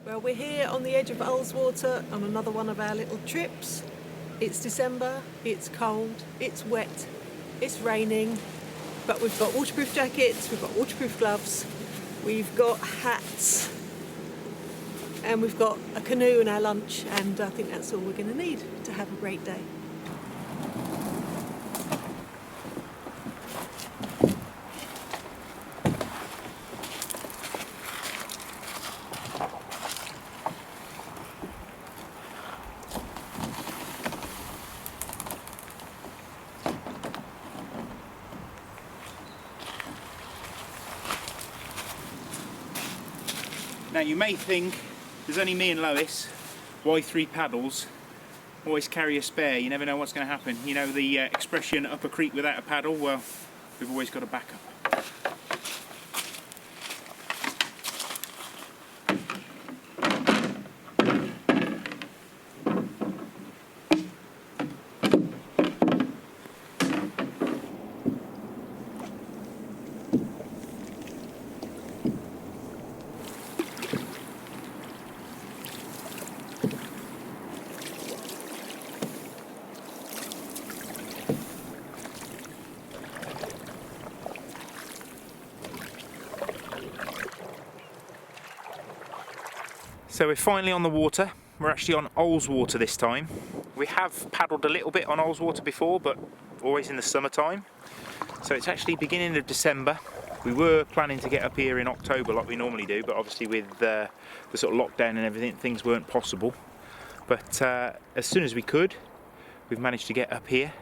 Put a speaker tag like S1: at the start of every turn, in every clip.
S1: Well, we're here on the edge of Ullswater on another one of our little trips. It's December, it's cold, it's wet, it's raining, but we've got waterproof jackets, we've got waterproof gloves, we've got hats, and we've got a canoe and our lunch, and I think that's all we're going to need to have a great day.
S2: Now you may think, there's only me and Lois, why 3 paddles? Always carry a spare, you never know what's going to happen. You know the expression, up a creek without a paddle? Well, we've always got a backup. So we're finally on the water. We're actually on Ullswater this time. We have paddled a little bit on Ullswater before, but always in the summertime. So it's actually beginning of December. We were planning to get up here in October like we normally do, but obviously with the sort of lockdown and everything, things weren't possible. But as soon as we could, we've managed to get up here.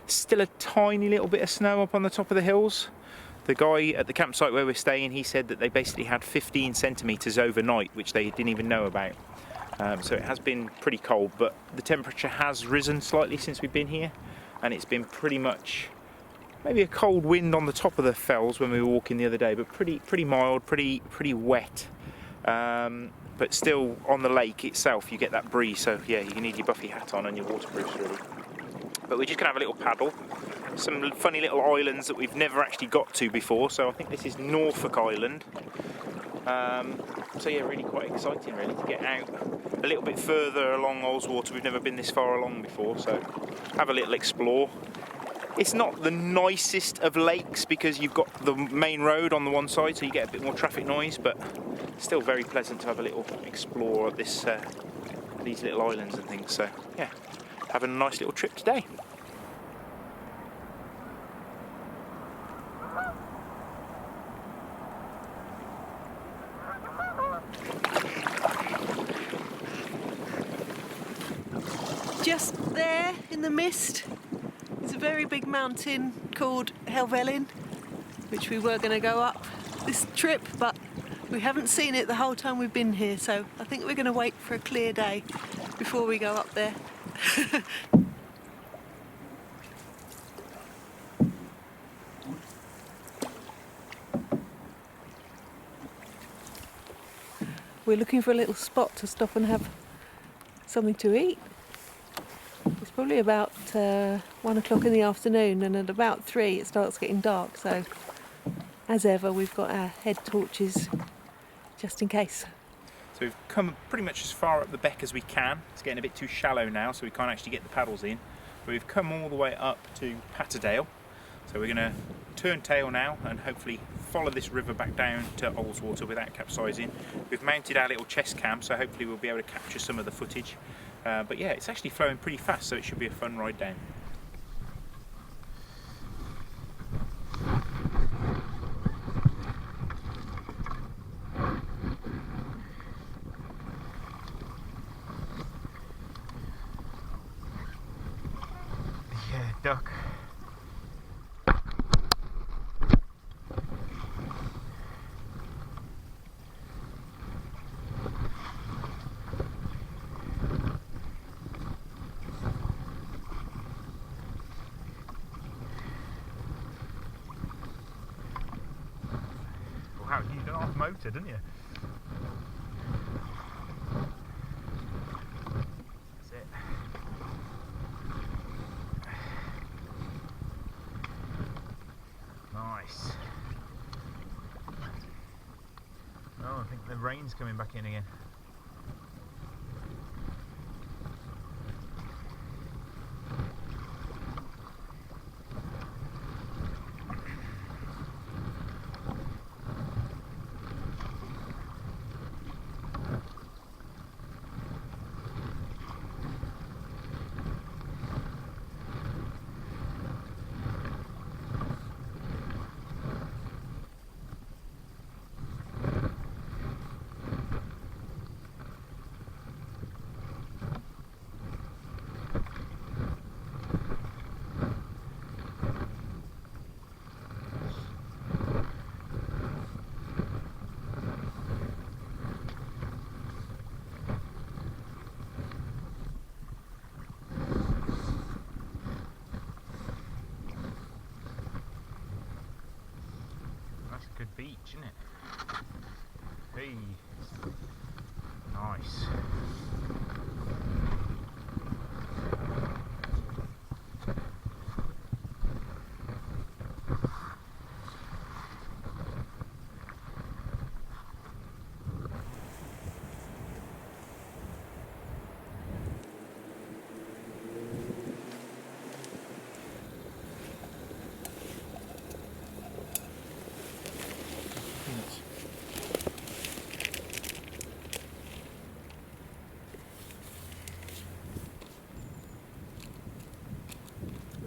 S2: Still a tiny little bit of snow up on the top of the hills. The guy at the campsite where we're staying, he said that they basically had 15 centimetres overnight, which they didn't even know about. So it has been pretty cold, but the temperature has risen slightly since we've been here, and it's been pretty much maybe a cold wind on the top of the fells when we were walking the other day, but pretty mild, pretty wet. But still on the lake itself, you get that breeze. So yeah, you need your buffy hat on and your waterproofs really. But we're just gonna have a little paddle. Some funny little islands that we've never actually got to before, so I think this is Norfolk Island. So yeah, really quite exciting really to get out a little bit further along Ullswater. We've never been this far along before, so have a little explore. It's not the nicest of lakes because you've got the main road on the one side, so you get a bit more traffic noise, but still very pleasant to have a little explore of this, these little islands and things. So yeah, having a nice little trip today.
S1: Just there in the mist is a very big mountain called Helvellyn, which we were going to go up this trip, but we haven't seen it the whole time we've been here, so I think we're going to wait for a clear day before we go up there. We're looking for a little spot to stop and have something to eat. It's probably about 1 o'clock in the afternoon, and at about 3 it starts getting dark, so as ever we've got our head torches just in case.
S2: So we've come pretty much as far up the beck as we can. It's getting a bit too shallow now, so we can't actually get the paddles in. But we've come all the way up to Patterdale. So we're going to turn tail now and hopefully follow this river back down to Ullswater without capsizing. We've mounted our little chest cam, so hopefully we'll be able to capture some of the footage. But yeah, it's actually flowing pretty fast, so it should be a fun ride down. Yeah, duck. Wow, you've done off motor, didn't you? That's it. Nice. Oh, I think the rain's coming back in again. isn't it? Hey, nice.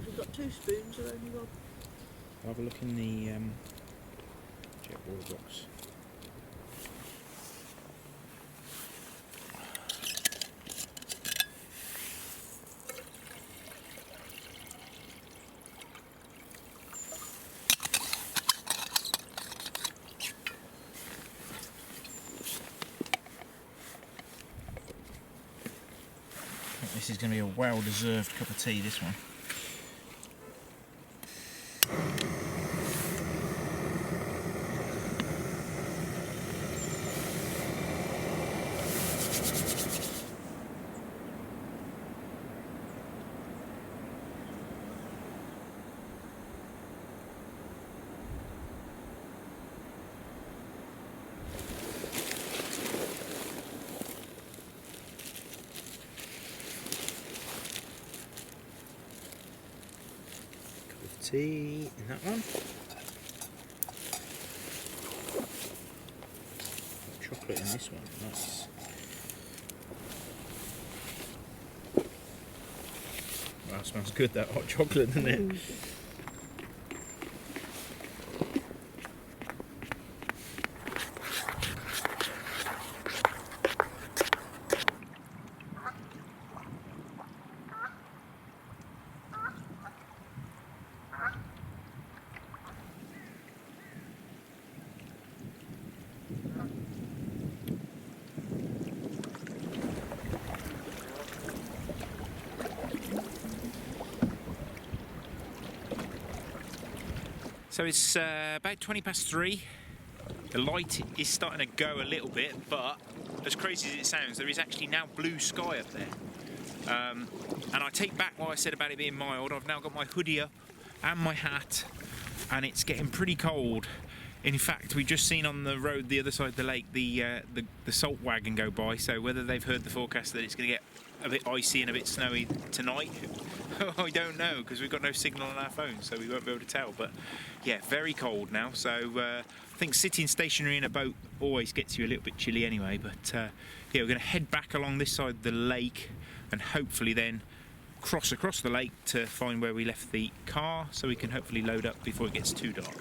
S1: We've got 2 spoons or only one.
S2: I'll have a look in the jet water box. This is going to be a well-deserved cup of tea, this one. Tea in that one. Chocolate in this one, nice. Wow, smells good, that hot chocolate, doesn't it? So it's about 3:20. The light is starting to go a little bit, but as crazy as it sounds, there is actually now blue sky up there. And I take back what I said about it being mild. I've now got my hoodie up and my hat, and it's getting pretty cold. In fact, we've just seen on the road the other side of the lake the salt wagon go by, so whether they've heard the forecast that it's going to get a bit icy and a bit snowy tonight, I don't know, because we've got no signal on our phones, so we won't be able to tell. But yeah, very cold now, so I think sitting stationary in a boat always gets you a little bit chilly anyway. But yeah, we're going to head back along this side of the lake and hopefully then cross across the lake to find where we left the car, so we can hopefully load up before it gets too dark.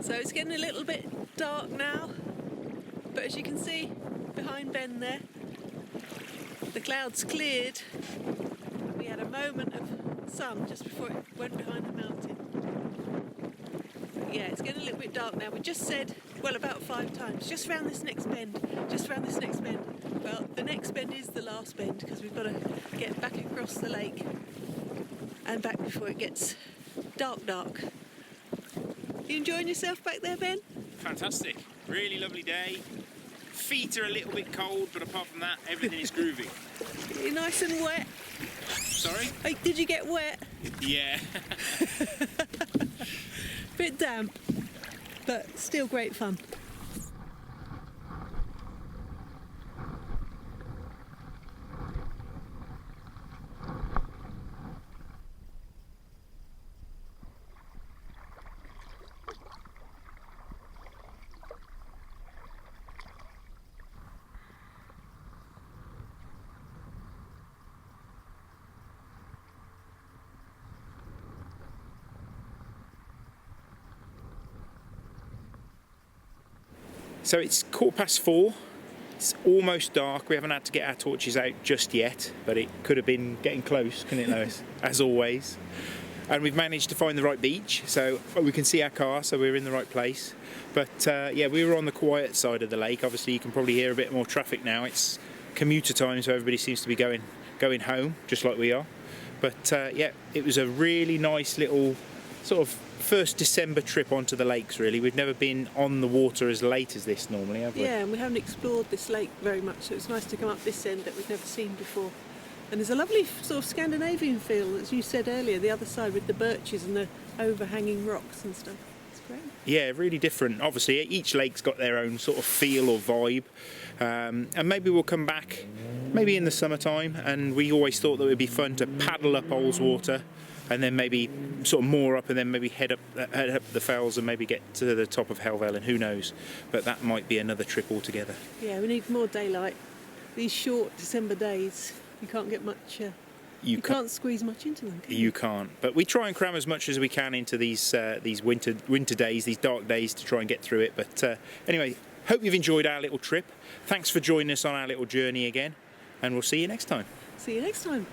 S1: So it's getting a little bit dark now, but as you can see behind Ben there, the clouds cleared and we had a moment of sun just before it went behind the mountain. But yeah, it's getting a little bit dark now. We just said, well, about 5 times, just round this next bend, just round this next bend. Well, the next bend is the last bend because we've got to get back across the lake and back before it gets dark. You enjoying yourself back there, Ben?
S2: Fantastic, really lovely day. Feet are a little bit cold, but apart from that, everything is groovy.
S1: You're nice and wet.
S2: Sorry?
S1: Hey, did you get wet?
S2: Yeah.
S1: Bit damp, but still great fun.
S2: So it's 4:15. It's almost dark. We haven't had to get our torches out just yet, but it could have been getting close, couldn't it, Lois? As always. And we've managed to find the right beach, so we can see our car, so we're in the right place. But yeah, we were on the quiet side of the lake. Obviously, you can probably hear a bit more traffic now. It's commuter time, so everybody seems to be going home, just like we are. But yeah, it was a really nice little sort of first December trip onto the lakes, really. We've never been on the water as late as this normally, have we?
S1: Yeah, and we haven't explored this lake very much, so it's nice to come up this end that we've never seen before. And there's a lovely sort of Scandinavian feel, as you said earlier, the other side with the birches and the overhanging rocks and stuff. It's great.
S2: Yeah, really different. Obviously, each lake's got their own sort of feel or vibe. And maybe we'll come back, maybe in the summertime, and we always thought that it would be fun to paddle up Ullswater and then maybe sort of moor up and then maybe head up the fells and maybe get to the top of Helvellyn, who knows. But that might be another trip altogether.
S1: Yeah, we need more daylight. These short December days, you can't get much... You can't squeeze much into them, can you?
S2: You can't. But we try and cram as much as we can into these winter days, these dark days, to try and get through it. But anyway, hope you've enjoyed our little trip. Thanks for joining us on our little journey again, and we'll see you next time.
S1: See you next time.